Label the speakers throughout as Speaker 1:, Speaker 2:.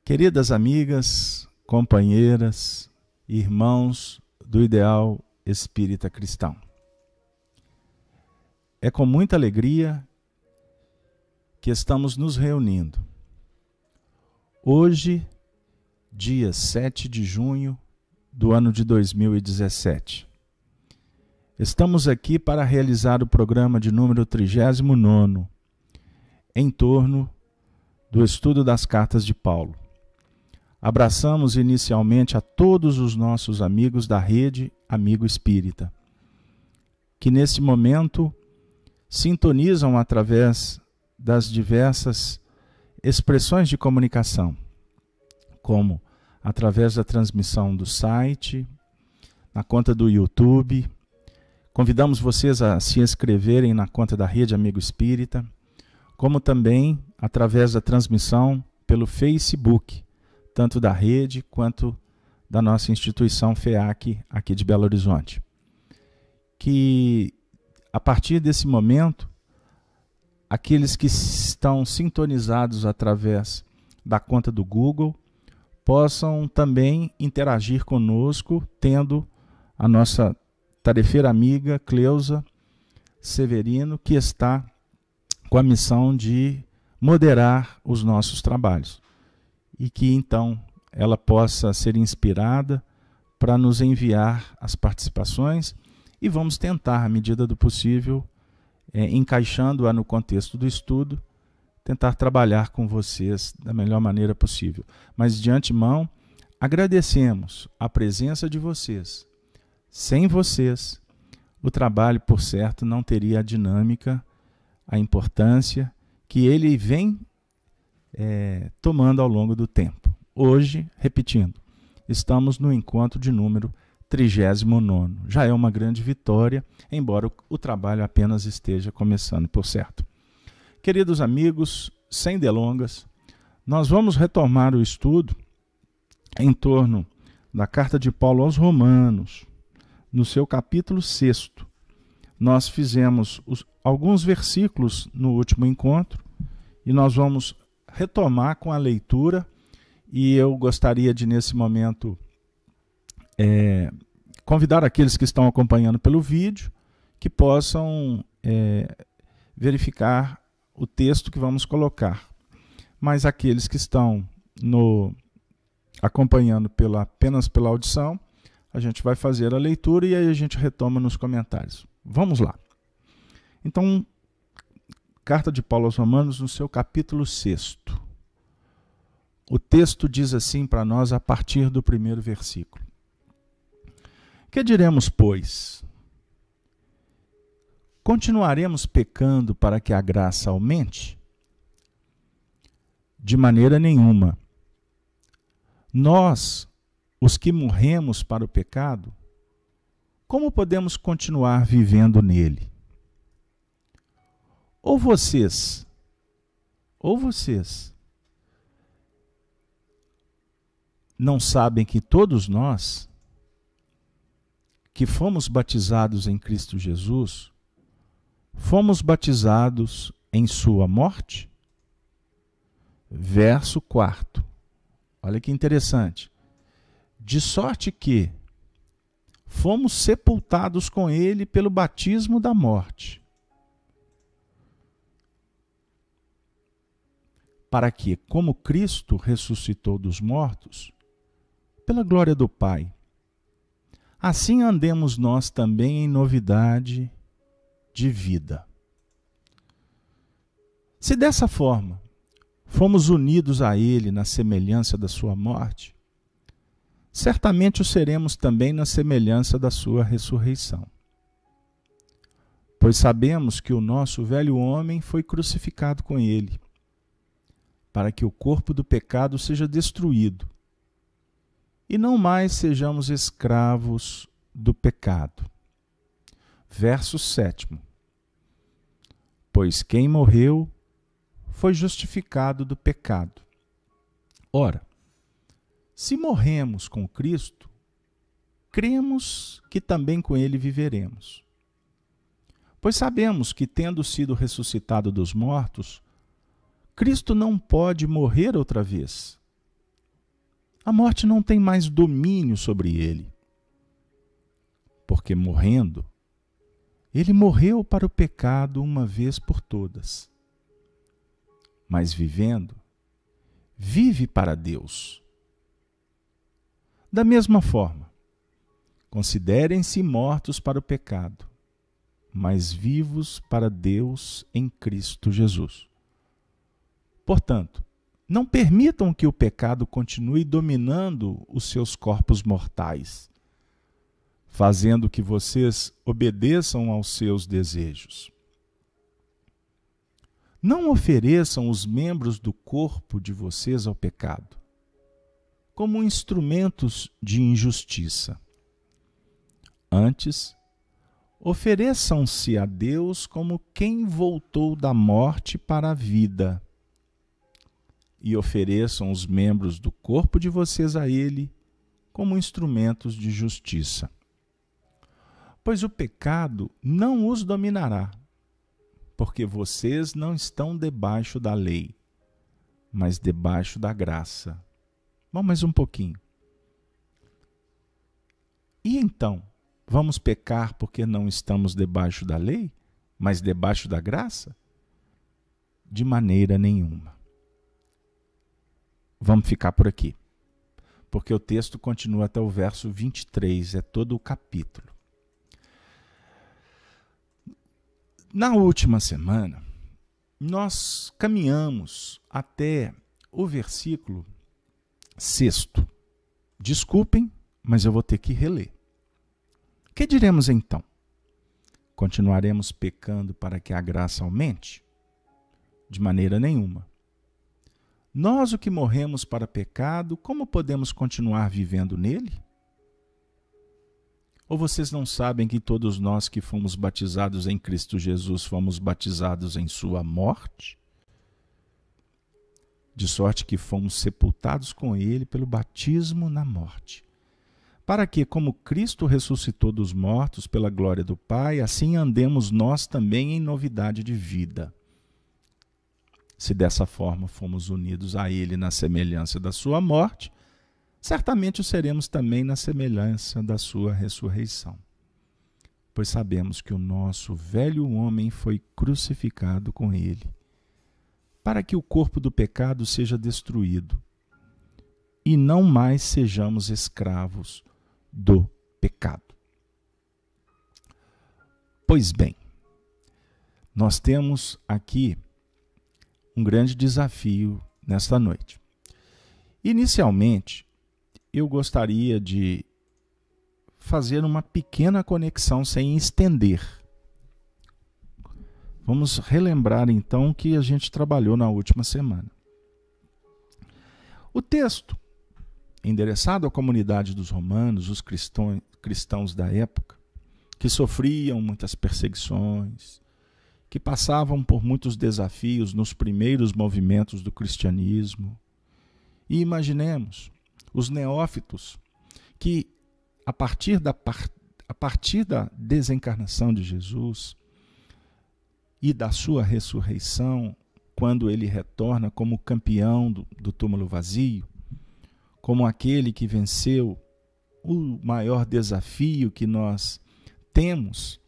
Speaker 1: Queridas amigas, companheiras, irmãos do Ideal Espírita Cristão, é com muita alegria que estamos nos reunindo. Hoje, dia 7 de junho do ano de 2017. Estamos aqui para realizar o programa de número 39º, em torno do estudo das cartas de Paulo. Abraçamos inicialmente a todos os nossos amigos da rede Amigo Espírita, que nesse momento sintonizam através das diversas expressões de comunicação, como através da transmissão do site, na conta do YouTube. Convidamos vocês a se inscreverem na conta da rede Amigo Espírita, como também através da transmissão pelo Facebook, tanto da rede quanto da nossa instituição FEAC aqui de Belo Horizonte. Que a partir desse momento, aqueles que estão sintonizados através da conta do Google possam também interagir conosco, tendo a nossa tarefeira amiga Cleusa Severino, que está com a missão de moderar os nossos trabalhos. E que então ela possa ser inspirada para nos enviar as participações e vamos tentar, à medida do possível, encaixando-a no contexto do estudo, tentar trabalhar com vocês da melhor maneira possível. Mas de antemão, agradecemos a presença de vocês. Sem vocês, o trabalho, por certo, não teria a dinâmica, a importância que ele vem tomando ao longo do tempo. Hoje, repetindo, estamos no encontro de número 39º. Já é uma grande vitória, embora o trabalho apenas esteja começando, por certo. Queridos amigos, sem delongas, nós vamos retomar o estudo em torno da carta de Paulo aos Romanos, no seu capítulo 6. Nós fizemos alguns versículos no último encontro e nós vamos retomar com a leitura, e eu gostaria de, nesse momento, convidar aqueles que estão acompanhando pelo vídeo que possam verificar o texto que vamos colocar. Mas aqueles que estão acompanhando apenas pela audição, a gente vai fazer a leitura e aí a gente retoma nos comentários. Vamos lá. Então, carta de Paulo aos Romanos, no seu capítulo 6. O texto diz assim para nós a partir do primeiro versículo. Que diremos, pois? Continuaremos pecando para que a graça aumente? De maneira nenhuma. Nós, os que morremos para o pecado, como podemos continuar vivendo nele? Ou vocês não sabem que todos nós, que fomos batizados em Cristo Jesus, fomos batizados em sua morte? Verso 4. Olha que interessante. De sorte que fomos sepultados com ele pelo batismo da morte, para que, como Cristo ressuscitou dos mortos, pela glória do Pai, assim andemos nós também em novidade de vida. Se dessa forma fomos unidos a Ele na semelhança da sua morte, certamente o seremos também na semelhança da sua ressurreição. Pois sabemos que o nosso velho homem foi crucificado com Ele, para que o corpo do pecado seja destruído, e não mais sejamos escravos do pecado. Verso 7. Pois quem morreu foi justificado do pecado. Ora, se morremos com Cristo, cremos que também com ele viveremos. Pois sabemos que, tendo sido ressuscitado dos mortos, Cristo não pode morrer outra vez. A morte não tem mais domínio sobre ele. Porque morrendo, ele morreu para o pecado uma vez por todas. Mas vivendo, vive para Deus. Da mesma forma, considerem-se mortos para o pecado, mas vivos para Deus em Cristo Jesus. Portanto, não permitam que o pecado continue dominando os seus corpos mortais, fazendo que vocês obedeçam aos seus desejos. Não ofereçam os membros do corpo de vocês ao pecado, como instrumentos de injustiça. Antes, ofereçam-se a Deus como quem voltou da morte para a vida, e ofereçam os membros do corpo de vocês a Ele como instrumentos de justiça. Pois o pecado não os dominará, porque vocês não estão debaixo da lei, mas debaixo da graça. Vamos mais um pouquinho. E então, vamos pecar porque não estamos debaixo da lei, mas debaixo da graça? De maneira nenhuma. Vamos ficar por aqui, porque o texto continua até o verso 23, é todo o capítulo. Na última semana, nós caminhamos até o versículo 6. Desculpem, mas eu vou ter que reler. Que diremos então? Continuaremos pecando para que a graça aumente? De maneira nenhuma. Nós, o que morremos para pecado, como podemos continuar vivendo nele? Ou vocês não sabem que todos nós que fomos batizados em Cristo Jesus fomos batizados em sua morte? De sorte que fomos sepultados com ele pelo batismo na morte, para que, como Cristo ressuscitou dos mortos pela glória do Pai, assim andemos nós também em novidade de vida. Se dessa forma fomos unidos a ele na semelhança da sua morte, certamente o seremos também na semelhança da sua ressurreição. Pois sabemos que o nosso velho homem foi crucificado com ele, para que o corpo do pecado seja destruído, e não mais sejamos escravos do pecado. Pois bem, nós temos aqui um grande desafio nesta noite. Inicialmente, eu gostaria de fazer uma pequena conexão sem estender. Vamos relembrar então o que a gente trabalhou na última semana. O texto, endereçado à comunidade dos romanos, os cristãos da época, que sofriam muitas perseguições, que passavam por muitos desafios nos primeiros movimentos do cristianismo. E imaginemos os neófitos que, a partir da desencarnação de Jesus e da sua ressurreição, quando ele retorna como campeão do túmulo vazio, como aquele que venceu o maior desafio que nós temos,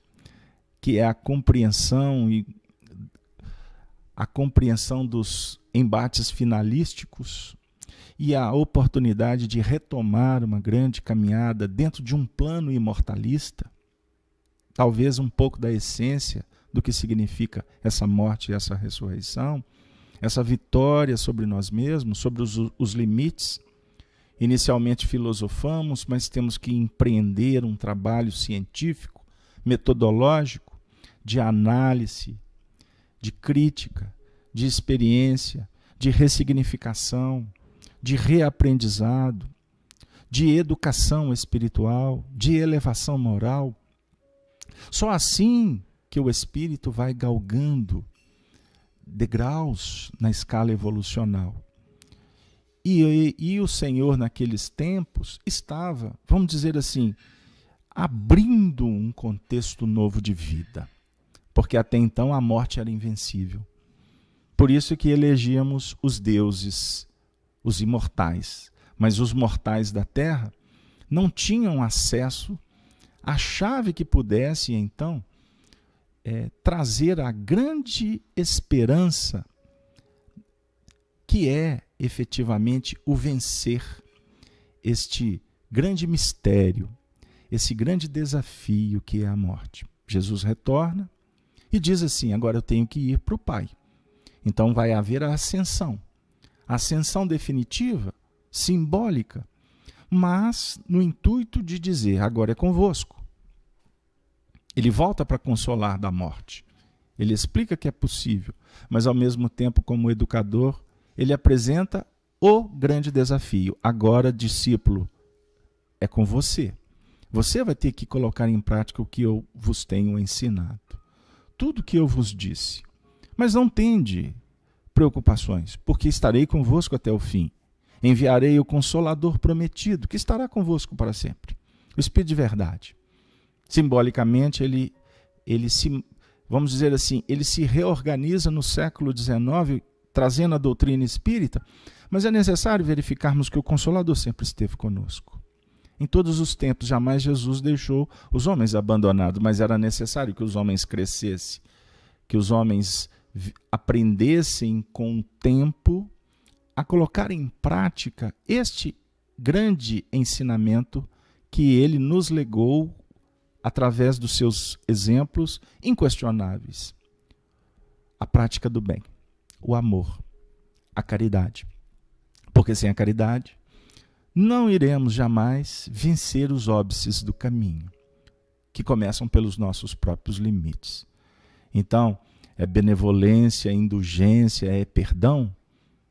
Speaker 1: que é a compreensão dos embates finalísticos e a oportunidade de retomar uma grande caminhada dentro de um plano imortalista, talvez um pouco da essência do que significa essa morte e essa ressurreição, essa vitória sobre nós mesmos, sobre os limites. Inicialmente filosofamos, mas temos que empreender um trabalho científico, metodológico, de análise, de crítica, de experiência, de ressignificação, de reaprendizado, de educação espiritual, de elevação moral. Só assim que o espírito vai galgando degraus na escala evolucional. E o Senhor, naqueles tempos, estava, vamos dizer assim, abrindo um contexto novo de vida, porque até então a morte era invencível. Por isso que elegíamos os deuses, os imortais, mas os mortais da terra não tinham acesso à chave que pudesse, então, trazer a grande esperança que é, efetivamente, o vencer este grande mistério, esse grande desafio que é a morte. Jesus retorna e diz assim: agora eu tenho que ir para o Pai. Então vai haver a ascensão definitiva, simbólica, mas no intuito de dizer: agora é convosco. Ele volta para consolar da morte. Ele explica que é possível, mas ao mesmo tempo, como educador, ele apresenta o grande desafio. Agora, discípulo, é com você. Você vai ter que colocar em prática o que eu vos tenho ensinado. Tudo que eu vos disse. Mas não tende preocupações, porque estarei convosco até o fim. Enviarei o Consolador prometido, que estará convosco para sempre. O Espírito de verdade. Simbolicamente, ele se, vamos dizer assim, ele se reorganiza no século XIX, trazendo a doutrina espírita, mas é necessário verificarmos que o Consolador sempre esteve conosco. Em todos os tempos, jamais Jesus deixou os homens abandonados, mas era necessário que os homens crescessem, que os homens aprendessem com o tempo a colocar em prática este grande ensinamento que ele nos legou através dos seus exemplos inquestionáveis. A prática do bem, o amor, a caridade. Porque sem a caridade, não iremos jamais vencer os óbices do caminho, que começam pelos nossos próprios limites. Então, é benevolência, é indulgência, é perdão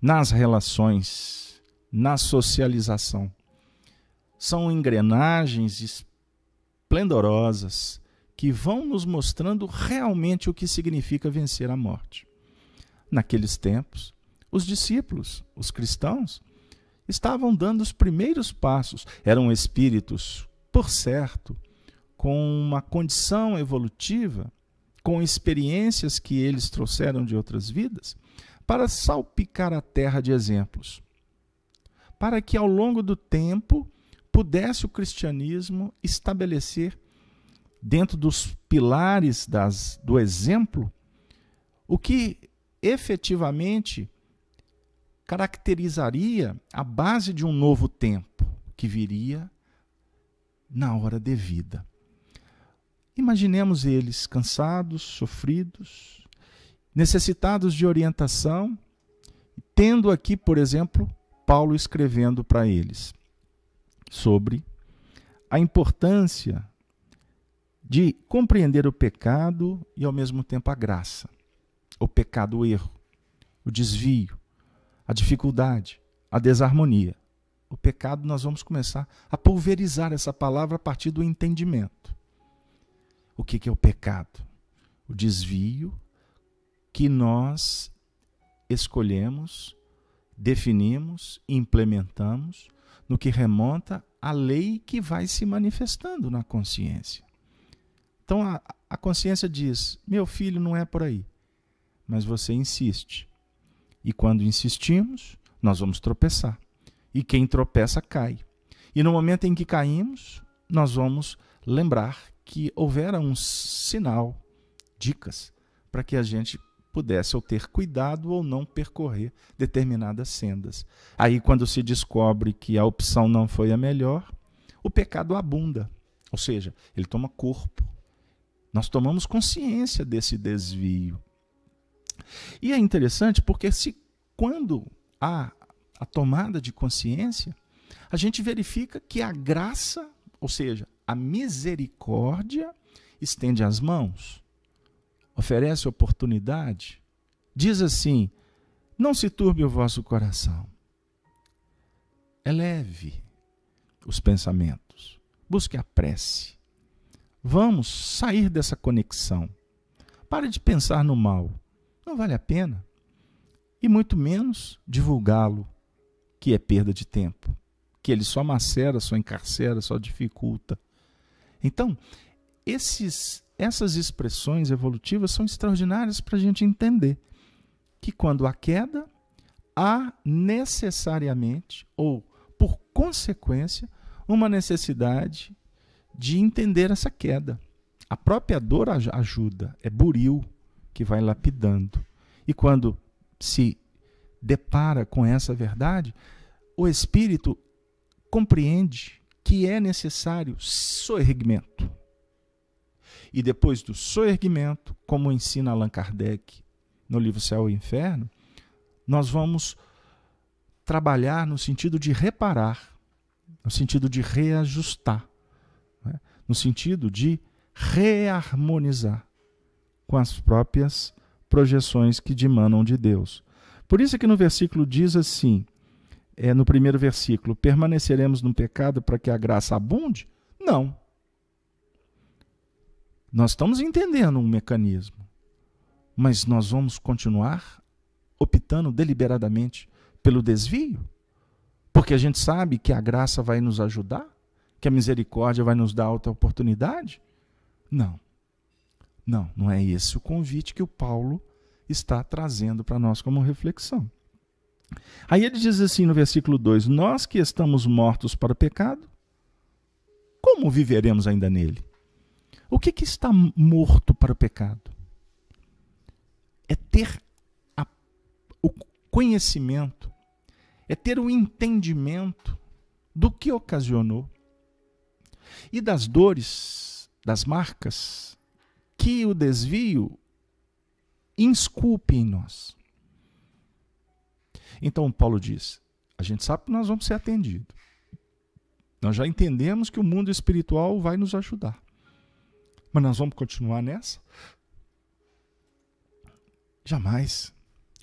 Speaker 1: nas relações, na socialização. São engrenagens esplendorosas que vão nos mostrando realmente o que significa vencer a morte. Naqueles tempos, os discípulos, os cristãos, estavam dando os primeiros passos. Eram espíritos, por certo, com uma condição evolutiva, com experiências que eles trouxeram de outras vidas, para salpicar a terra de exemplos, para que ao longo do tempo pudesse o cristianismo estabelecer, dentro dos pilares do exemplo, o que efetivamente caracterizaria a base de um novo tempo que viria na hora devida. Imaginemos eles cansados, sofridos, necessitados de orientação, tendo aqui, por exemplo, Paulo escrevendo para eles sobre a importância de compreender o pecado e, ao mesmo tempo, a graça. O pecado, o erro, o desvio, a dificuldade, a desarmonia. O pecado, nós vamos começar a pulverizar essa palavra a partir do entendimento. O que é o pecado? O desvio que nós escolhemos, definimos e implementamos no que remonta à lei que vai se manifestando na consciência. Então a consciência diz: meu filho, não é por aí. Mas você insiste. E quando insistimos, nós vamos tropeçar. E quem tropeça cai. E no momento em que caímos, nós vamos lembrar que houvera um sinal, dicas, para que a gente pudesse ou ter cuidado ou não percorrer determinadas sendas. Aí, quando se descobre que a opção não foi a melhor, o pecado abunda. Ou seja, ele toma corpo. Nós tomamos consciência desse desvio. E é interessante porque quando há a tomada de consciência, a gente verifica que a graça, ou seja, a misericórdia, estende as mãos, oferece oportunidade, diz assim: não se turbe o vosso coração, eleve os pensamentos, busque a prece, vamos sair dessa conexão, pare de pensar no mal, não vale a pena, e muito menos divulgá-lo, que é perda de tempo, que ele só macera, só encarcera, só dificulta. Então, essas expressões evolutivas são extraordinárias para a gente entender que quando há queda, há necessariamente, ou por consequência, uma necessidade de entender essa queda. A própria dor ajuda, é buril que vai lapidando. E quando se depara com essa verdade, o espírito compreende que é necessário soerguimento. E depois do soerguimento, como ensina Allan Kardec no livro Céu e Inferno, nós vamos trabalhar no sentido de reparar, no sentido de reajustar, né? No sentido de reharmonizar com as próprias projeções que dimanam de Deus. Por isso que no versículo diz assim, no primeiro versículo, permaneceremos no pecado para que a graça abunde? Não. Nós estamos entendendo um mecanismo, mas nós vamos continuar optando deliberadamente pelo desvio? Porque a gente sabe que a graça vai nos ajudar? Que a misericórdia vai nos dar outra oportunidade? Não. Não é esse o convite que o Paulo está trazendo para nós como reflexão. Aí ele diz assim no versículo 2, nós que estamos mortos para o pecado, como viveremos ainda nele? O que está morto para o pecado? É ter o conhecimento, é ter o entendimento do que ocasionou e das dores, das marcas que o desvio insculpe em nós. Então Paulo diz, a gente sabe que nós vamos ser atendidos. Nós já entendemos que o mundo espiritual vai nos ajudar. Mas nós vamos continuar nessa? Jamais.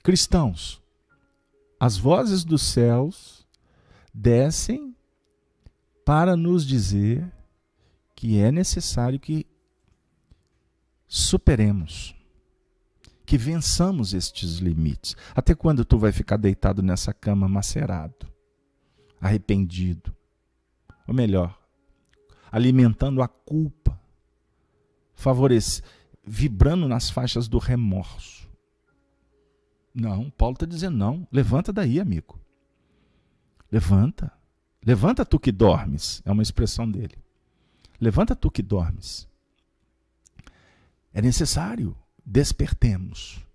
Speaker 1: Cristãos, as vozes dos céus descem para nos dizer que é necessário que superemos, que vençamos estes limites. Até quando tu vai ficar deitado nessa cama macerado, arrependido? Ou melhor, alimentando a culpa, vibrando nas faixas do remorso. Não, Paulo está dizendo não. Levanta daí, amigo. Levanta. Levanta tu que dormes. É uma expressão dele. Levanta tu que dormes. É necessário. Despertemos.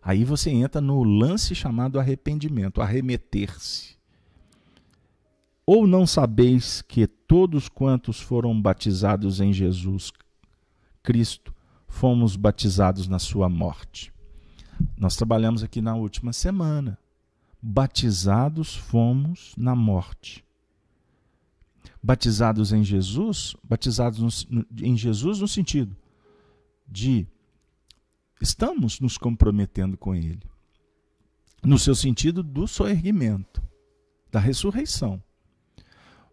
Speaker 1: Aí você entra no lance chamado arrependimento. Arremeter-se. Ou não sabeis que todos quantos foram batizados em Jesus Cristo, fomos batizados na sua morte. Nós trabalhamos aqui na última semana. Batizados fomos na morte. Batizados em Jesus, em Jesus no sentido de estamos nos comprometendo com Ele. No seu sentido do soerguimento, da ressurreição.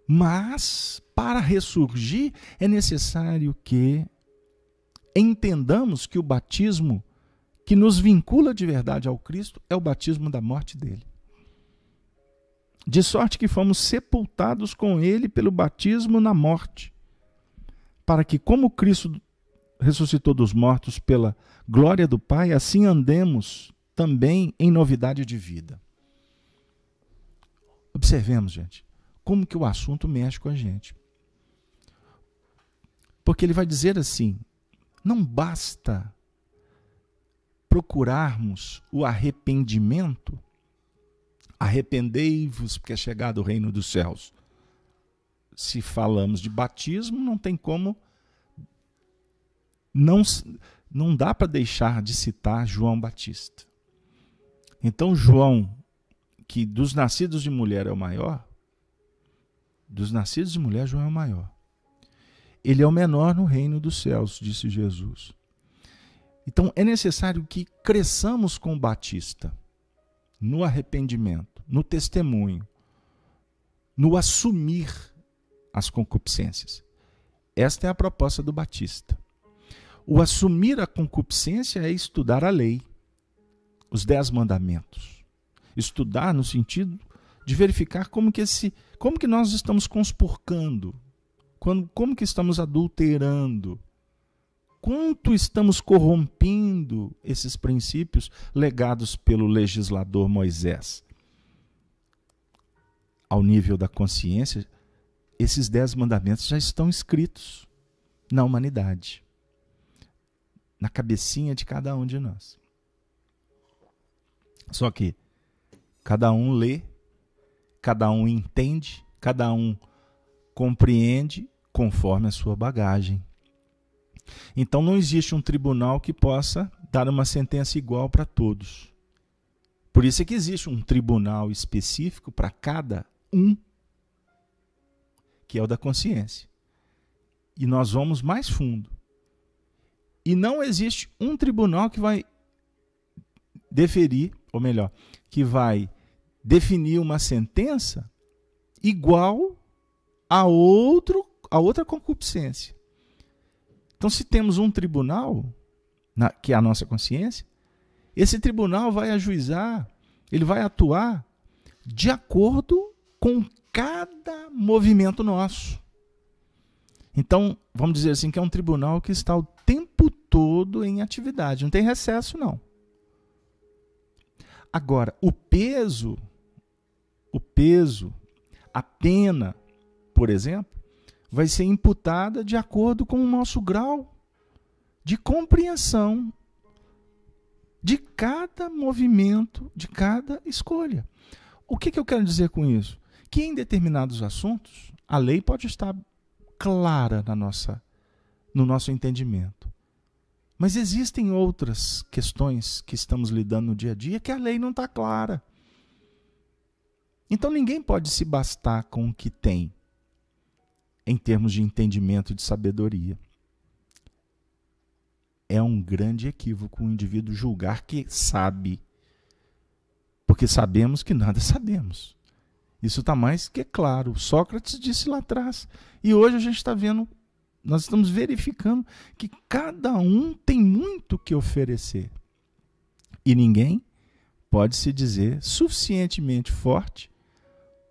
Speaker 1: Mas, para ressurgir, é necessário que entendamos que o batismo que nos vincula de verdade ao Cristo é o batismo da morte dele. De sorte que fomos sepultados com ele pelo batismo na morte, para que, como Cristo ressuscitou dos mortos pela glória do Pai, assim andemos também em novidade de vida. Observemos, gente, como que o assunto mexe com a gente. Porque ele vai dizer assim, não basta procurarmos o arrependimento, arrependei-vos porque é chegado o reino dos céus. Se falamos de batismo, não tem como, não dá para deixar de citar João Batista. Então João, que dos nascidos de mulher é o maior, dos nascidos de mulher João é o maior. Ele é o menor no reino dos céus, disse Jesus. Então é necessário que cresçamos com o Batista, no arrependimento, no testemunho, no assumir as concupiscências. Esta é a proposta do Batista. O assumir a concupiscência é estudar a lei, os 10 mandamentos. Estudar no sentido de verificar como que nós estamos conspurcando, como que estamos adulterando, quanto estamos corrompendo esses princípios legados pelo legislador Moisés. ao nível da consciência, esses 10 mandamentos já estão escritos na humanidade, na cabecinha de cada um de nós. Só que cada um lê, cada um entende, cada um compreende conforme a sua bagagem. Então não existe um tribunal que possa dar uma sentença igual para todos. Por isso é que existe um tribunal específico para cada um, que é o da consciência. E nós vamos mais fundo. E não existe um tribunal que vai deferir, ou melhor, que vai definir uma sentença igual a outra concupiscência. Então, se temos um tribunal, que é a nossa consciência, esse tribunal vai ajuizar, ele vai atuar de acordo com cada movimento nosso. Então, vamos dizer assim, que é um tribunal que está o tempo todo em atividade, não tem recesso, não. Agora, o peso, a pena, por exemplo, vai ser imputada de acordo com o nosso grau de compreensão de cada movimento, de cada escolha. O que eu quero dizer com isso? Que em determinados assuntos, a lei pode estar clara no nosso entendimento. Mas existem outras questões que estamos lidando no dia a dia que a lei não está clara. Então ninguém pode se bastar com o que tem em termos de entendimento e de sabedoria. É um grande equívoco o indivíduo julgar que sabe, porque sabemos que nada sabemos. Isso está mais que claro. Sócrates disse lá atrás. E hoje a gente está vendo, nós estamos verificando que cada um tem muito que oferecer. E ninguém pode se dizer suficientemente forte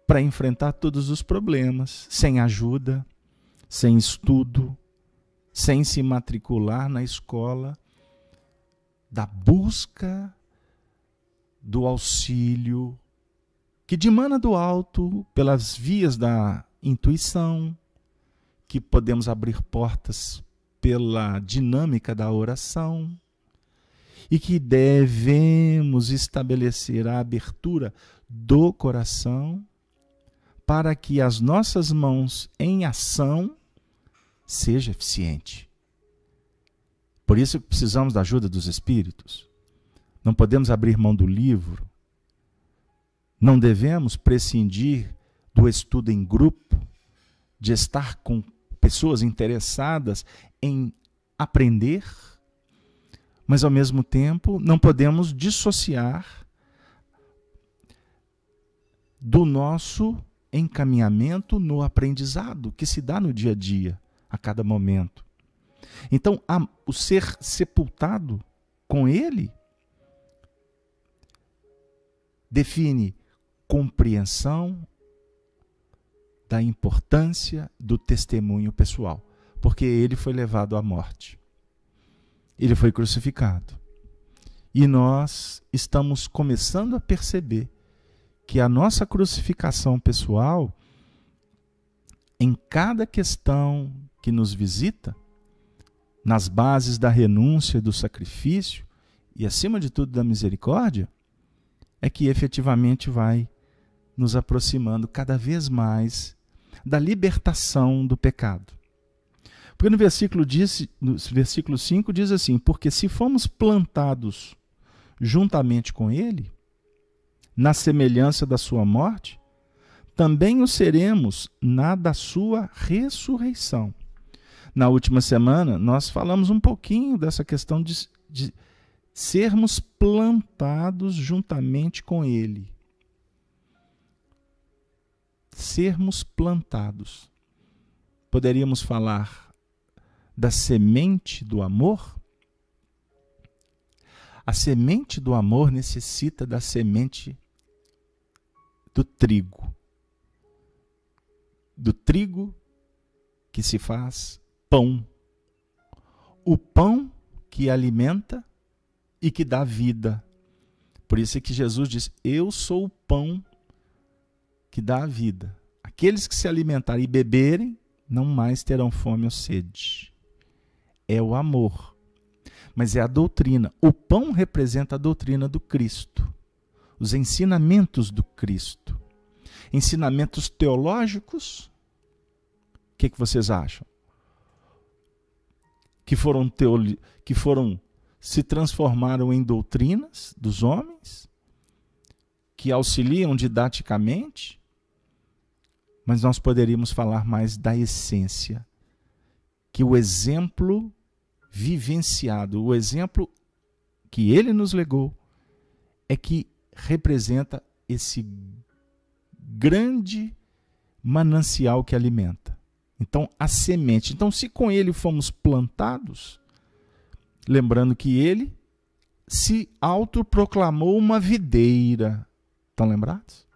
Speaker 1: para enfrentar todos os problemas, sem ajuda, sem estudo, sem se matricular na escola da busca do auxílio que dimana do alto pelas vias da intuição, que podemos abrir portas pela dinâmica da oração e que devemos estabelecer a abertura do coração para que as nossas mãos em ação seja eficiente. Por isso precisamos da ajuda dos espíritos. Não podemos abrir mão do livro. Não devemos prescindir do estudo em grupo, de estar com pessoas interessadas em aprender, mas ao mesmo tempo não podemos dissociar do nosso encaminhamento no aprendizado que se dá no dia a dia, a cada momento. Então, o ser sepultado com ele define compreensão da importância do testemunho pessoal, porque ele foi levado à morte. Ele foi crucificado. E nós estamos começando a perceber que a nossa crucificação pessoal, em cada questão que nos visita, nas bases da renúncia, do sacrifício e, acima de tudo, da misericórdia, é que efetivamente vai nos aproximando cada vez mais da libertação do pecado. Porque no versículo 5 diz assim: porque se fomos plantados juntamente com ele, na semelhança da sua morte, também o seremos na da sua ressurreição. Na última semana, nós falamos um pouquinho dessa questão de sermos plantados juntamente com ele. Sermos plantados. Poderíamos falar da semente do amor? A semente do amor necessita da semente do trigo. Do trigo que se faz pão. O pão que alimenta e que dá vida. Por isso é que Jesus diz: eu sou o pão que dá a vida. Aqueles que se alimentarem e beberem, não mais terão fome ou sede. É o amor. Mas é a doutrina. O pão representa a doutrina do Cristo. Os ensinamentos do Cristo. Ensinamentos teológicos. O que vocês acham? Que se transformaram em doutrinas dos homens, que auxiliam didaticamente, mas nós poderíamos falar mais da essência, que o exemplo vivenciado, o exemplo que ele nos legou, é que representa esse grande manancial que alimenta. Então, a semente. Então, se com ele fomos plantados, lembrando que ele se autoproclamou uma videira. Estão lembrados?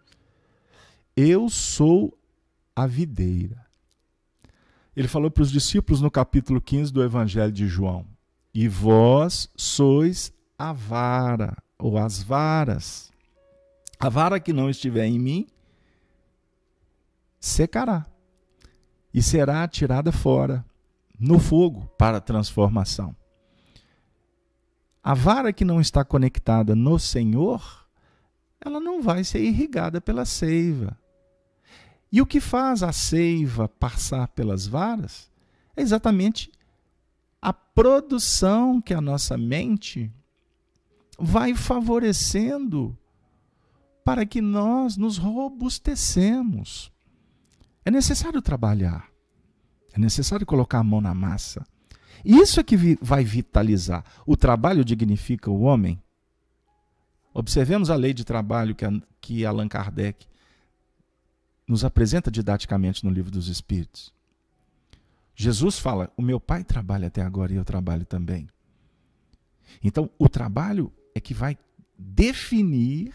Speaker 1: Eu sou a videira. Ele falou para os discípulos no capítulo 15 do Evangelho de João: e vós sois a vara, ou as varas. A vara que não estiver em mim secará e será atirada fora no fogo para a transformação. A vara que não está conectada no Senhor, ela não vai ser irrigada pela seiva. E o que faz a seiva passar pelas varas é exatamente a produção que a nossa mente vai favorecendo para que nós nos robustecemos. É necessário trabalhar, é necessário colocar a mão na massa. Isso é que vai vitalizar. O trabalho dignifica o homem. Observemos a lei de trabalho que Allan Kardec nos apresenta didaticamente no Livro dos Espíritos. Jesus fala: o meu Pai trabalha até agora e eu trabalho também. Então, o trabalho é que vai definir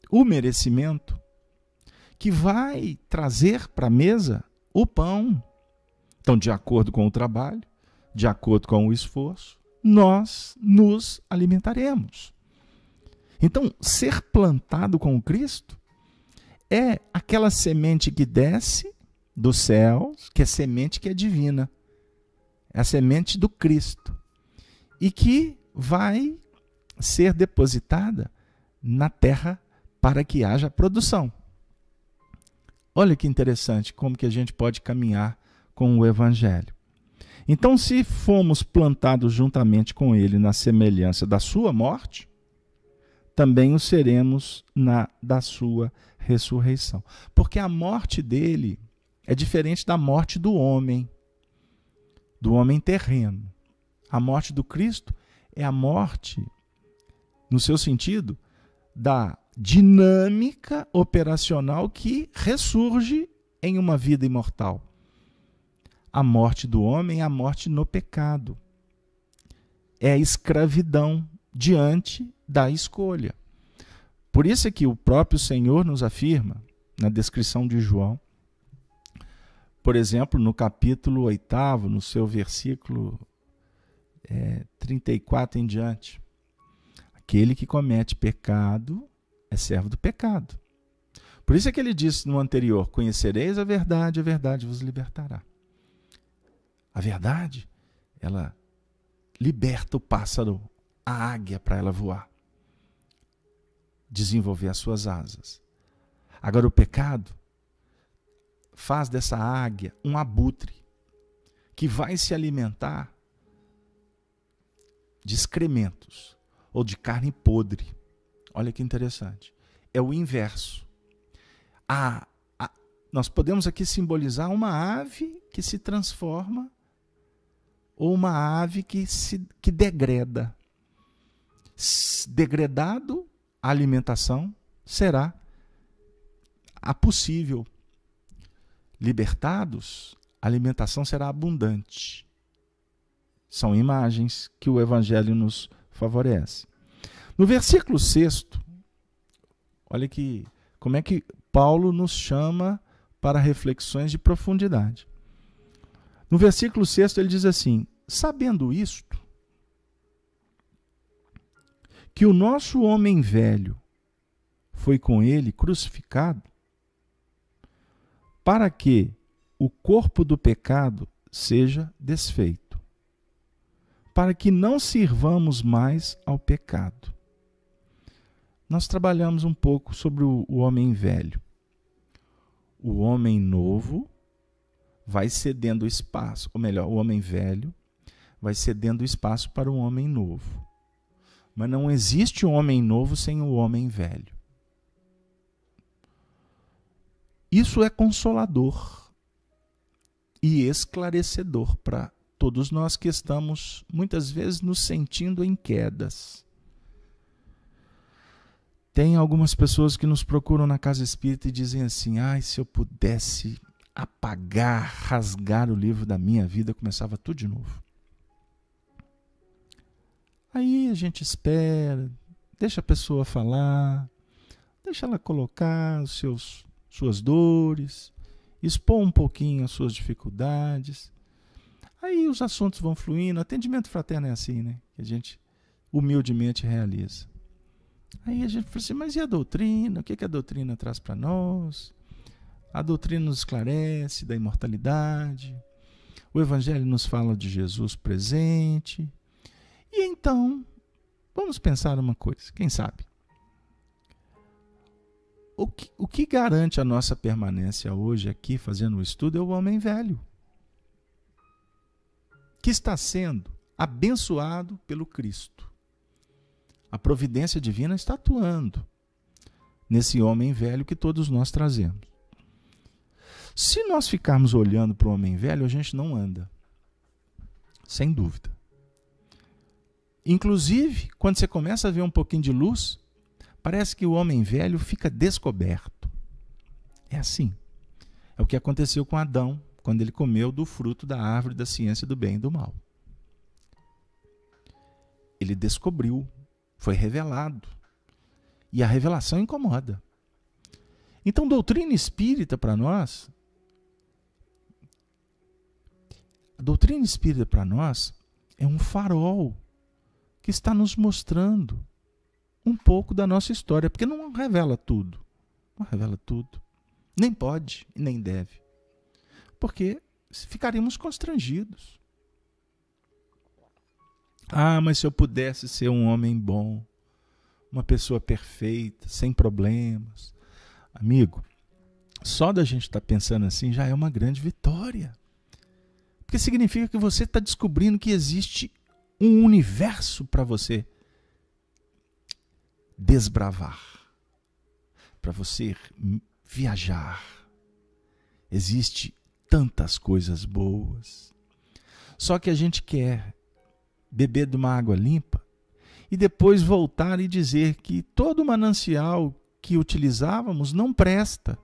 Speaker 1: o merecimento, que vai trazer para a mesa o pão. Então, de acordo com o trabalho, de acordo com o esforço, nós nos alimentaremos. Então, ser plantado com o Cristo é aquela semente que desce dos céus, que é semente que é divina. É a semente do Cristo. E que vai ser depositada na terra para que haja produção. Olha que interessante como que a gente pode caminhar com o Evangelho. Então, se fomos plantados juntamente com ele na semelhança da sua morte, também o seremos da sua ressurreição. Porque a morte dele é diferente da morte do homem terreno. A morte do Cristo é a morte, no seu sentido, da dinâmica operacional que ressurge em uma vida imortal. A morte do homem é a morte no pecado. É a escravidão diante da escolha. Por isso é que o próprio Senhor nos afirma, na descrição de João, por exemplo, no capítulo 8, no seu versículo 34 em diante: aquele que comete pecado é servo do pecado. Por isso é que ele disse no anterior: conhecereis a verdade vos libertará. A verdade, ela liberta o pássaro, a águia, para ela voar, desenvolver as suas asas. Agora, o pecado faz dessa águia um abutre que vai se alimentar de excrementos ou de carne podre. Olha que interessante. É o inverso. Nós podemos aqui simbolizar uma ave que se transforma ou uma ave que degreda. Degradado, a alimentação será a possível. Libertados, a alimentação será abundante. São imagens que o Evangelho nos favorece. No versículo 6, olha como é que Paulo nos chama para reflexões de profundidade. No versículo 6 ele diz assim: sabendo isto, que o nosso homem velho foi com ele crucificado, para que o corpo do pecado seja desfeito, para que não sirvamos mais ao pecado. Nós trabalhamos um pouco sobre o homem velho. O homem novo vai cedendo espaço, ou melhor, o homem velho vai cedendo espaço para o homem novo. Mas não existe um homem novo sem o homem velho. Isso é consolador e esclarecedor para todos nós que estamos, muitas vezes, nos sentindo em quedas. Tem algumas pessoas que nos procuram na casa espírita e dizem assim: ai, se eu pudesse apagar, rasgar o livro da minha vida, começava tudo de novo. Aí a gente espera, deixa a pessoa falar, deixa ela colocar suas dores, expor um pouquinho as suas dificuldades. Aí os assuntos vão fluindo. Atendimento fraterno é assim, né? Que a gente humildemente realiza. Aí a gente fala assim: mas e a doutrina? O que a doutrina traz para nós? A doutrina nos esclarece da imortalidade. O Evangelho nos fala de Jesus presente. E então, vamos pensar uma coisa, quem sabe? O que garante a nossa permanência hoje aqui fazendo o estudo é o homem velho, que está sendo abençoado pelo Cristo. A providência divina está atuando nesse homem velho que todos nós trazemos. Se nós ficarmos olhando para o homem velho, a gente não anda, sem dúvida. Inclusive, quando você começa a ver um pouquinho de luz, parece que o homem velho fica descoberto. É assim. É o que aconteceu com Adão, quando ele comeu do fruto da árvore da ciência do bem e do mal. Ele descobriu, foi revelado. E a revelação incomoda. Então, doutrina espírita para nós, a doutrina espírita para nós é um farol que está nos mostrando um pouco da nossa história, porque não revela tudo. Não revela tudo. Nem pode e nem deve. Porque ficaríamos constrangidos. Ah, mas se eu pudesse ser um homem bom, uma pessoa perfeita, sem problemas. Amigo, só da gente estar pensando assim já é uma grande vitória. Porque significa que você está descobrindo que existe um universo para você desbravar, para você viajar. Existe tantas coisas boas. Só que a gente quer beber de uma água limpa e depois voltar e dizer que todo o manancial que utilizávamos não presta.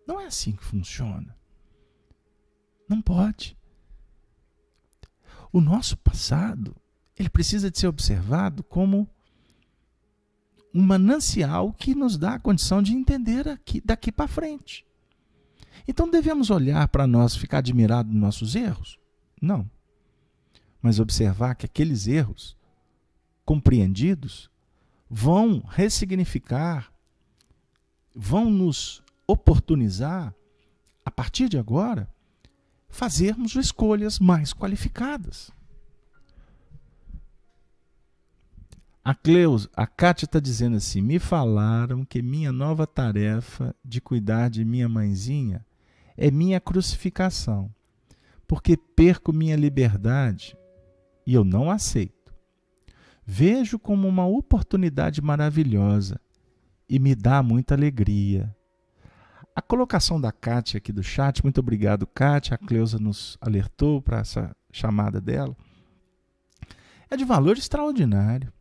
Speaker 1: Não é assim que funciona. Não pode. O nosso passado, ele precisa de ser observado como um manancial que nos dá a condição de entender daqui para frente. Então devemos olhar para nós, ficar admirado dos nossos erros? Não. Mas observar que aqueles erros compreendidos vão ressignificar, vão nos oportunizar, a partir de agora, fazermos escolhas mais qualificadas. A Kátia está dizendo assim: me falaram que minha nova tarefa de cuidar de minha mãezinha é minha crucificação, porque perco minha liberdade e eu não aceito. Vejo como uma oportunidade maravilhosa e me dá muita alegria. A colocação da Kátia aqui do chat, muito obrigado, Kátia. A Cleusa nos alertou para essa chamada dela. É de valor extraordinário.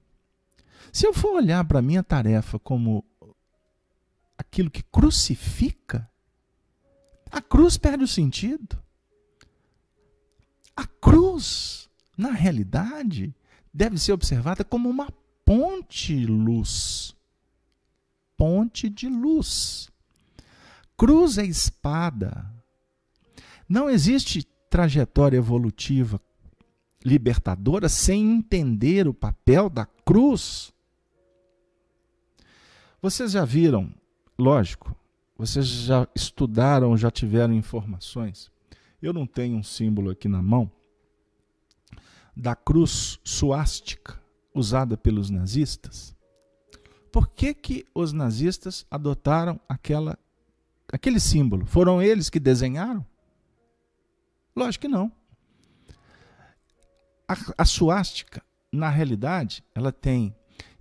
Speaker 1: Se eu for olhar para a minha tarefa como aquilo que crucifica, a cruz perde o sentido. A cruz, na realidade, deve ser observada como uma ponte de luz. Ponte de luz. Cruz é espada. Não existe trajetória evolutiva libertadora sem entender o papel da cruz. Vocês já viram, lógico, vocês já estudaram, já tiveram informações. Eu não tenho um símbolo aqui na mão da cruz suástica usada pelos nazistas. Por que os nazistas adotaram aquele símbolo? Foram eles que desenharam? Lógico que não. A suástica, na realidade,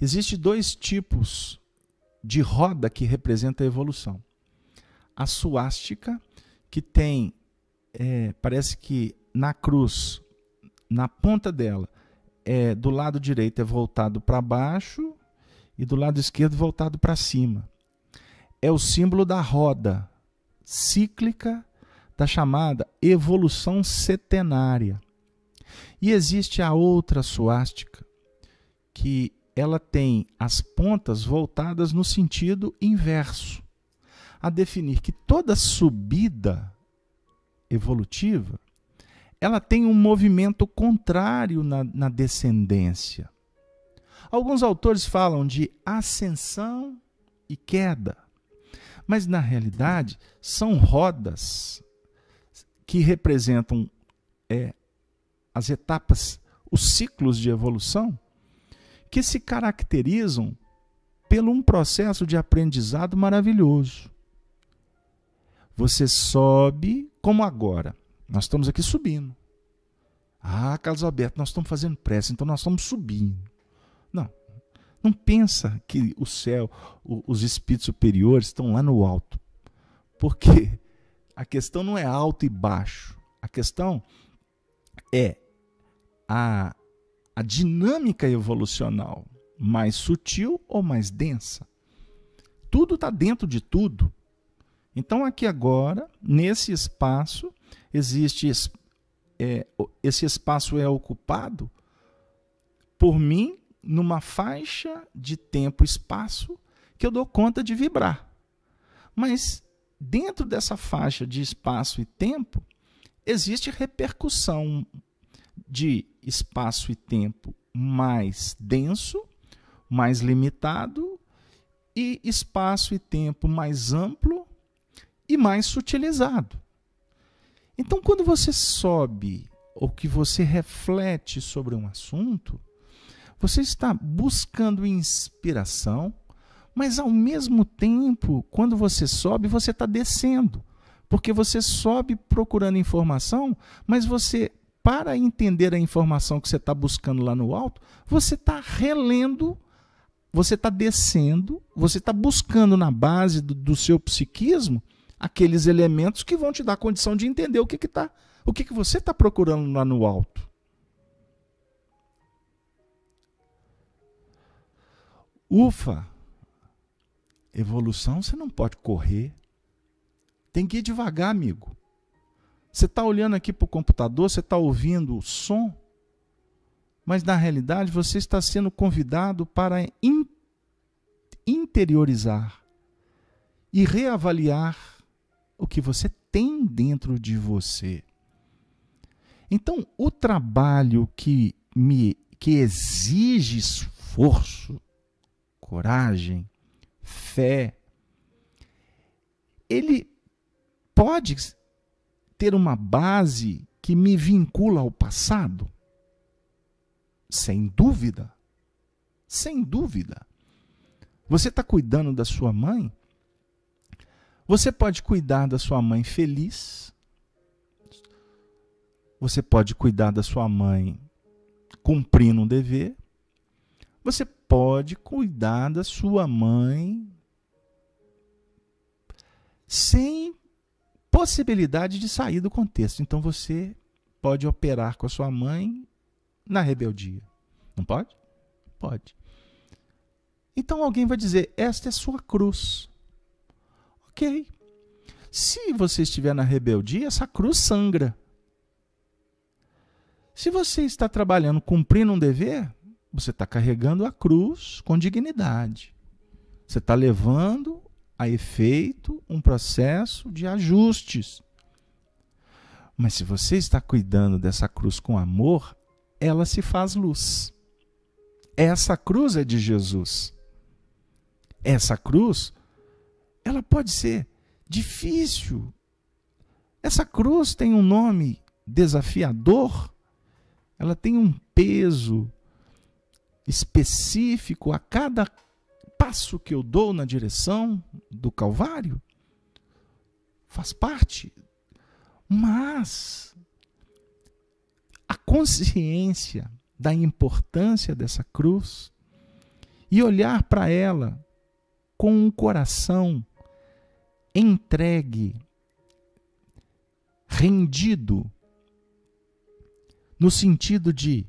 Speaker 1: existe dois tipos de roda que representa a evolução. A suástica, que tem, parece que na cruz, na ponta dela, do lado direito é voltado para baixo e do lado esquerdo voltado para cima. É o símbolo da roda cíclica da chamada evolução setenária. E existe a outra suástica, que ela tem as pontas voltadas no sentido inverso, a definir que toda subida evolutiva ela tem um movimento contrário na descendência. Alguns autores falam de ascensão e queda, mas na realidade são rodas que representam as etapas, os ciclos de evolução, que se caracterizam pelo um processo de aprendizado maravilhoso. Você sobe, como agora. Nós estamos aqui subindo. Ah, Carlos Alberto, nós estamos fazendo pressa, então nós estamos subindo. Não pensa que o céu, os espíritos superiores estão lá no alto. Porque a questão não é alto e baixo. A questão é a dinâmica evolucional mais sutil ou mais densa. Tudo está dentro de tudo. Então aqui agora, nesse espaço, esse espaço é ocupado por mim numa faixa de tempo e espaço que eu dou conta de vibrar. Mas dentro dessa faixa de espaço e tempo, existe repercussão de espaço e tempo mais denso, mais limitado, e espaço e tempo mais amplo e mais sutilizado. Então, quando você sobe ou que você reflete sobre um assunto, você está buscando inspiração, mas ao mesmo tempo, quando você sobe, você está descendo. Porque você sobe procurando informação, mas você, para entender a informação que você está buscando lá no alto, você está relendo, você está descendo, você está buscando na base do seu psiquismo aqueles elementos que vão te dar condição de entender o que você está procurando lá no alto. Ufa! Evolução você não pode correr. Tem que ir devagar, amigo. Você está olhando aqui para o computador, você está ouvindo o som, mas na realidade você está sendo convidado para interiorizar e reavaliar o que você tem dentro de você. Então, o trabalho que exige esforço, coragem, fé, ele pode ter uma base que me vincula ao passado? Sem dúvida. Sem dúvida. Você está cuidando da sua mãe? Você pode cuidar da sua mãe feliz. Você pode cuidar da sua mãe cumprindo um dever. Você pode cuidar da sua mãe sem possibilidade de sair do contexto. Então você pode operar com a sua mãe na rebeldia. Não pode? Pode. Então alguém vai dizer, esta é sua cruz. Ok. Se você estiver na rebeldia, essa cruz sangra. Se você está trabalhando, cumprindo um dever, você está carregando a cruz com dignidade. Você está levando a efeito um processo de ajustes. Mas se você está cuidando dessa cruz com amor, ela se faz luz. Essa cruz é de Jesus. Essa cruz, ela pode ser difícil. Essa cruz tem um nome desafiador, ela tem um peso específico a cada passo que eu dou na direção do Calvário. Faz parte. Mas a consciência da importância dessa cruz e olhar para ela com um coração entregue, rendido, no sentido de: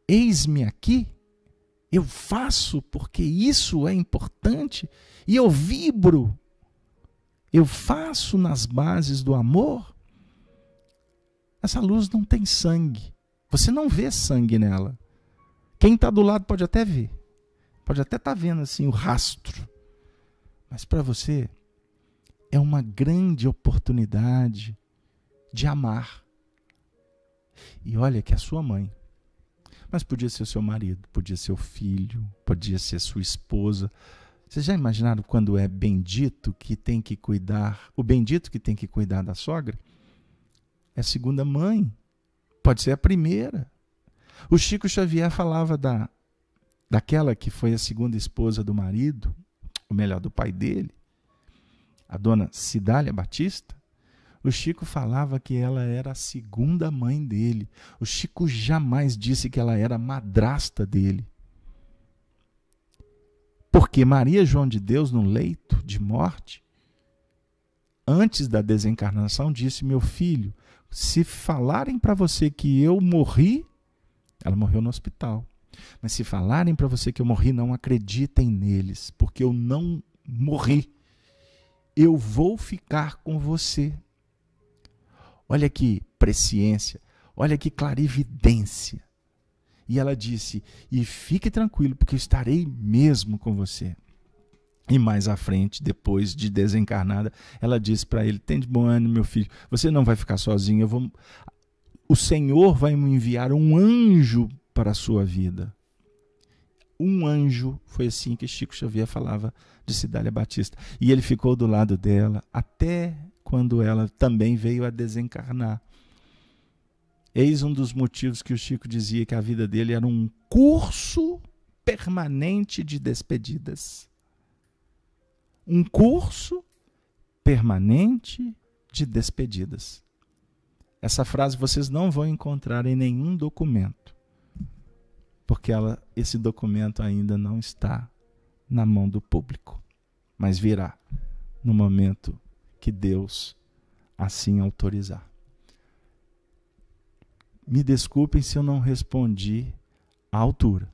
Speaker 1: eis-me aqui, eu faço porque isso é importante e eu vibro, eu faço nas bases do amor. Essa luz não tem sangue, você não vê sangue nela. Quem está do lado pode até ver, pode até estar vendo assim o rastro, mas para você é uma grande oportunidade de amar. E olha que é a sua mãe, mas podia ser o seu marido, podia ser o filho, podia ser sua esposa. Vocês já imaginaram quando é bendito que tem que cuidar, o bendito que tem que cuidar da sogra? É a segunda mãe, pode ser a primeira. O Chico Xavier falava daquela que foi a segunda esposa do marido, ou melhor, do pai dele, a dona Cidália Batista. O Chico falava que ela era a segunda mãe dele. O Chico jamais disse que ela era madrasta dele. Porque Maria João de Deus, no leito de morte, antes da desencarnação, disse: meu filho, se falarem para você que eu morri, ela morreu no hospital, mas se falarem para você que eu morri, não acreditem neles, porque eu não morri. Eu vou ficar com você. Olha que presciência, olha que clarividência. E ela disse: e fique tranquilo, porque eu estarei mesmo com você. E mais à frente, depois de desencarnada, ela disse para ele: tem de bom ânimo, meu filho, você não vai ficar sozinho, o Senhor vai me enviar um anjo para a sua vida. Um anjo, foi assim que Chico Xavier falava de Cidália Batista. E ele ficou do lado dela até quando ela também veio a desencarnar. Eis um dos motivos que o Chico dizia que a vida dele era um curso permanente de despedidas. Um curso permanente de despedidas. Essa frase vocês não vão encontrar em nenhum documento, porque esse documento ainda não está na mão do público, mas virá no momento que Deus assim autorizar. Me desculpem se eu não respondi à altura,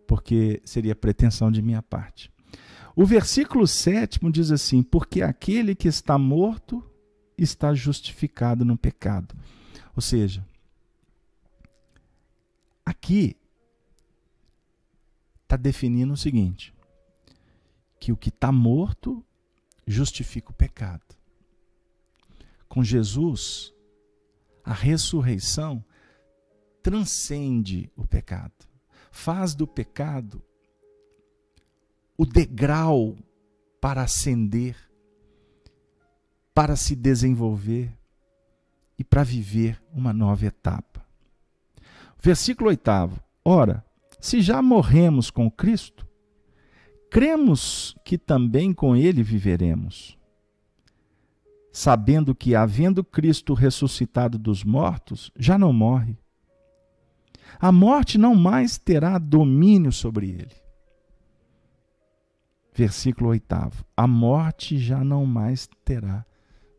Speaker 1: porque seria pretensão de minha parte. O versículo 7 diz assim: porque aquele que está morto está justificado no pecado. Ou seja, aqui está definindo o seguinte, que o que está morto justifica o pecado. Com Jesus, a ressurreição transcende o pecado, faz do pecado o degrau para ascender, para se desenvolver e para viver uma nova etapa. Versículo 8. Ora, se já morremos com Cristo, cremos que também com Ele viveremos, sabendo que, havendo Cristo ressuscitado dos mortos, já não morre. A morte não mais terá domínio sobre ele. Versículo 8. A morte já não mais terá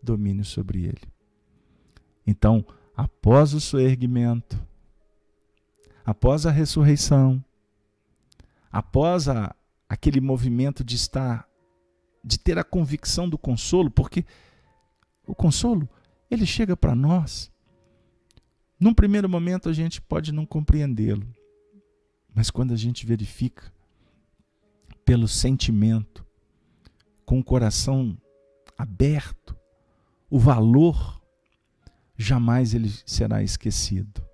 Speaker 1: domínio sobre ele. Então, após o soerguimento, após a ressurreição, após aquele movimento de ter a convicção do consolo, porque o consolo, ele chega para nós. Num primeiro momento a gente pode não compreendê-lo, mas quando a gente verifica pelo sentimento, com o coração aberto, o valor, jamais ele será esquecido.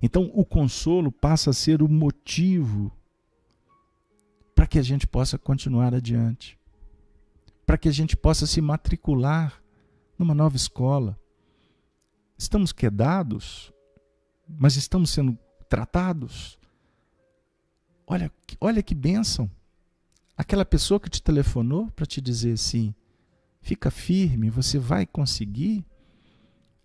Speaker 1: Então o consolo passa a ser o motivo para que a gente possa continuar adiante, para que a gente possa se matricular numa nova escola. Estamos quedados, mas estamos sendo tratados. Olha que bênção. Aquela pessoa que te telefonou para te dizer assim, fica firme, você vai conseguir.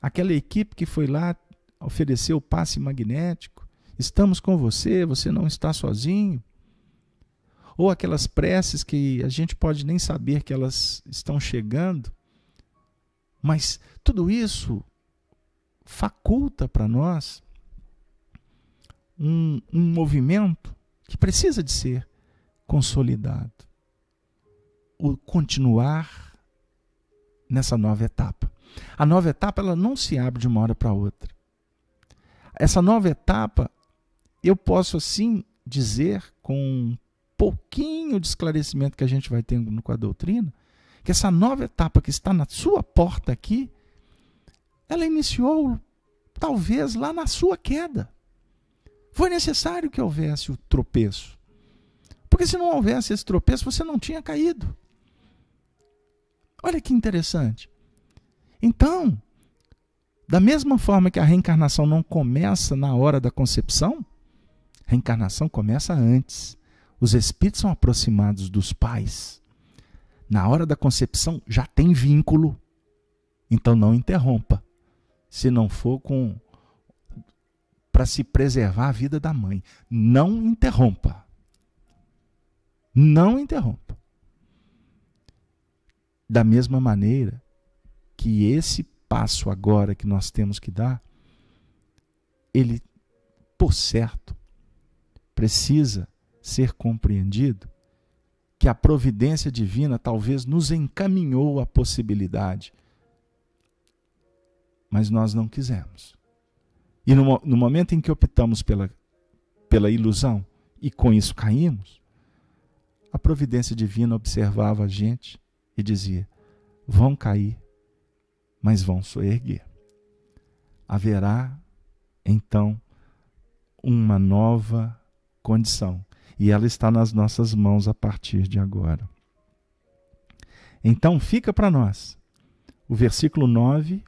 Speaker 1: Aquela equipe que foi lá oferecer o passe magnético, estamos com você, você não está sozinho. Ou aquelas preces que a gente pode nem saber que elas estão chegando, mas tudo isso faculta para nós um movimento que precisa de ser consolidado. O continuar nessa nova etapa. A nova etapa ela não se abre de uma hora para outra. Essa nova etapa, eu posso assim dizer com um pouquinho de esclarecimento que a gente vai tendo com a doutrina, que essa nova etapa que está na sua porta aqui, ela iniciou talvez lá na sua queda. Foi necessário que houvesse o tropeço. Porque se não houvesse esse tropeço, você não tinha caído. Olha que interessante. Então, da mesma forma que a reencarnação não começa na hora da concepção, a reencarnação começa antes. Os espíritos são aproximados dos pais. Na hora da concepção já tem vínculo. Então não interrompa. Se não for para se preservar a vida da mãe. Não interrompa. Não interrompa. Da mesma maneira que esse passo agora que nós temos que dar, ele, por certo, precisa ser compreendido que a providência divina talvez nos encaminhou a possibilidade, mas nós não quisemos. E no momento em que optamos pela ilusão e com isso caímos, a providência divina observava a gente e dizia, vão cair, mas vão soerguer. Haverá, então, uma nova condição. E ela está nas nossas mãos a partir de agora. Então, fica para nós o versículo 9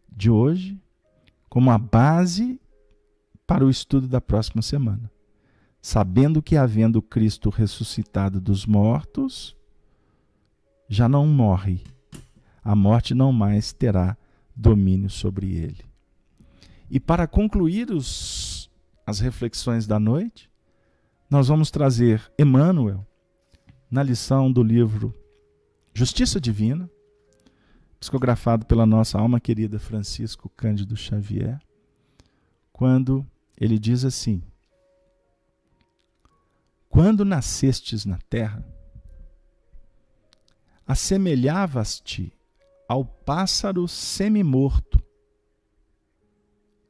Speaker 1: de hoje como a base para o estudo da próxima semana. Sabendo que, havendo Cristo ressuscitado dos mortos, já não morre. A morte não mais terá domínio sobre ele. E para concluir as reflexões da noite, nós vamos trazer Emmanuel na lição do livro Justiça Divina, psicografado pela nossa alma querida Francisco Cândido Xavier, quando ele diz assim: quando nascestes na terra, assemelhavas-te ao pássaro semi-morto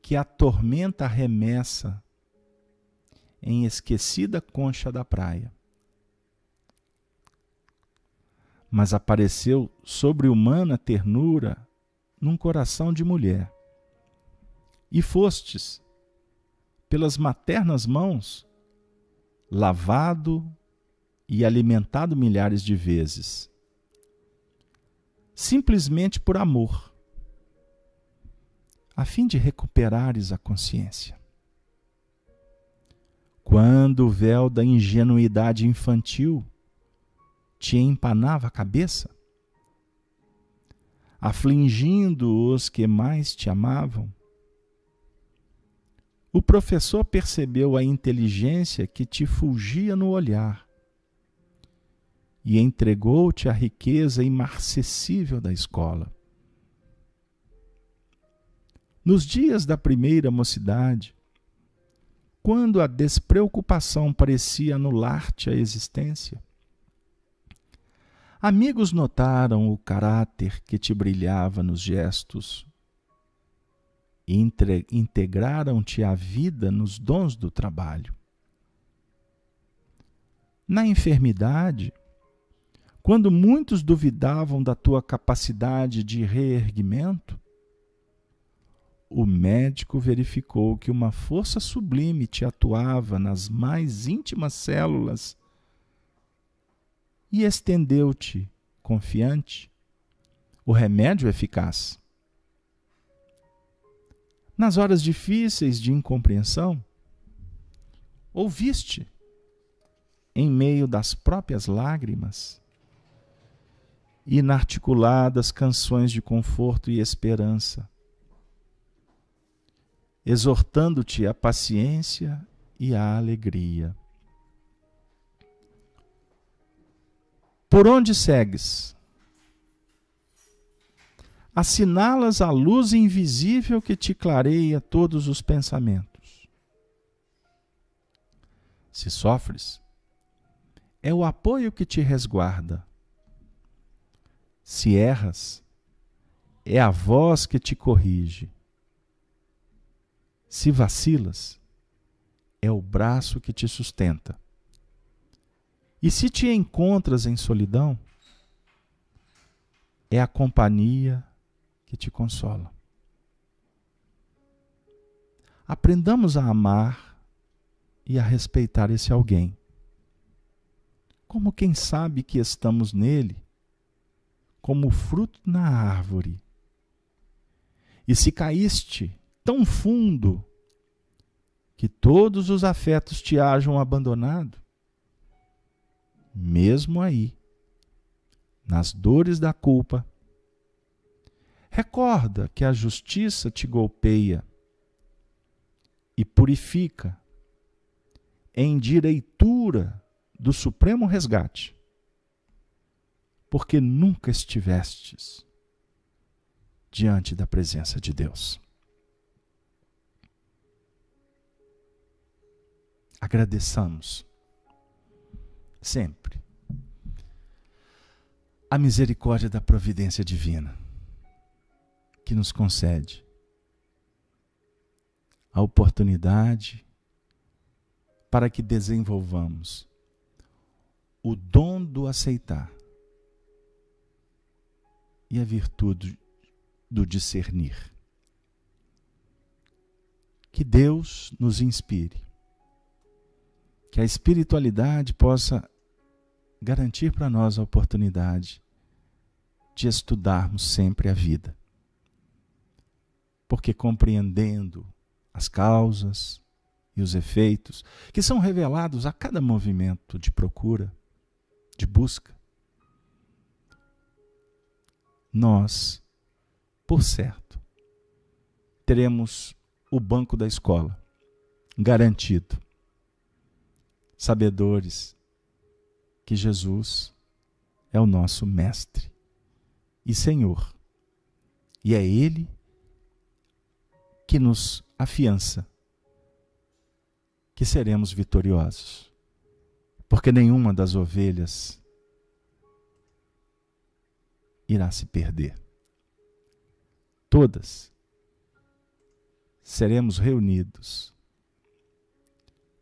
Speaker 1: que atormenta a remessa em esquecida concha da praia. Mas apareceu sobre-humana ternura num coração de mulher. E fostes, pelas maternas mãos, lavado e alimentado milhares de vezes, simplesmente por amor, a fim de recuperares a consciência. Quando o véu da ingenuidade infantil te empanava a cabeça, afligindo os que mais te amavam, o professor percebeu a inteligência que te fulgia no olhar e entregou-te a riqueza imarcessível da escola. Nos dias da primeira mocidade, quando a despreocupação parecia anular-te a existência, amigos notaram o caráter que te brilhava nos gestos e integraram-te à vida nos dons do trabalho. Na enfermidade, quando muitos duvidavam da tua capacidade de reerguimento, o médico verificou que uma força sublime te atuava nas mais íntimas células e estendeu-te, confiante, o remédio eficaz. Nas horas difíceis de incompreensão, ouviste, em meio das próprias lágrimas, inarticuladas canções de conforto e esperança, exortando-te à paciência e à alegria. Por onde segues? Assinalas a luz invisível que te clareia todos os pensamentos. Se sofres, é o apoio que te resguarda. Se erras, é a voz que te corrige. Se vacilas, é o braço que te sustenta. E se te encontras em solidão, é a companhia que te consola. Aprendamos a amar e a respeitar esse alguém, como quem sabe que estamos nele, como fruto na árvore. E se caíste tão fundo que todos os afetos te hajam abandonado, mesmo aí, nas dores da culpa, recorda que a justiça te golpeia e purifica em direitura do supremo resgate, porque nunca estivestes diante da presença de Deus. Agradeçamos sempre a misericórdia da providência divina, que nos concede a oportunidade para que desenvolvamos o dom do aceitar e a virtude do discernir. Que Deus nos inspire, que a espiritualidade possa garantir para nós a oportunidade de estudarmos sempre a vida. Porque compreendendo as causas e os efeitos que são revelados a cada movimento de procura, de busca, nós, por certo, teremos o banco da escola garantido, sabedores que Jesus é o nosso Mestre e Senhor, e é Ele que nos afiança que seremos vitoriosos, porque nenhuma das ovelhas irá se perder. Todas seremos reunidos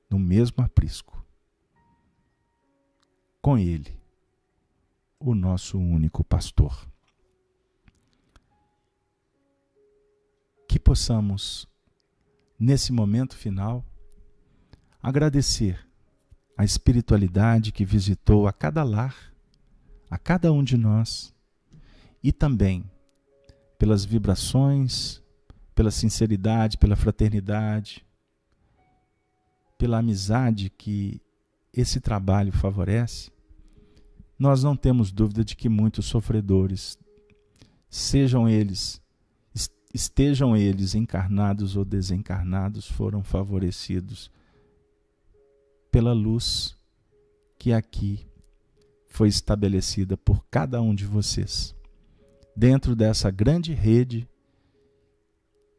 Speaker 1: no mesmo aprisco, com Ele, o nosso único pastor. Que possamos, nesse momento final, agradecer a espiritualidade que visitou a cada lar, a cada um de nós, e também pelas vibrações, pela sinceridade, pela fraternidade, pela amizade que esse trabalho favorece. Nós não temos dúvida de que muitos sofredores, estejam eles encarnados ou desencarnados, foram favorecidos pela luz que aqui foi estabelecida por cada um de vocês, dentro dessa grande rede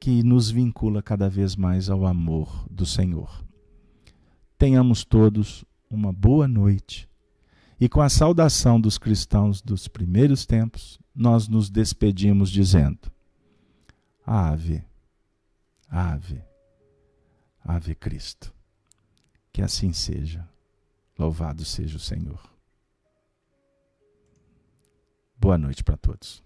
Speaker 1: que nos vincula cada vez mais ao amor do Senhor. Tenhamos todos uma boa noite e, com a saudação dos cristãos dos primeiros tempos, nós nos despedimos dizendo: Ave, Ave, Ave Cristo. Que assim seja. Louvado seja o Senhor. Boa noite para todos.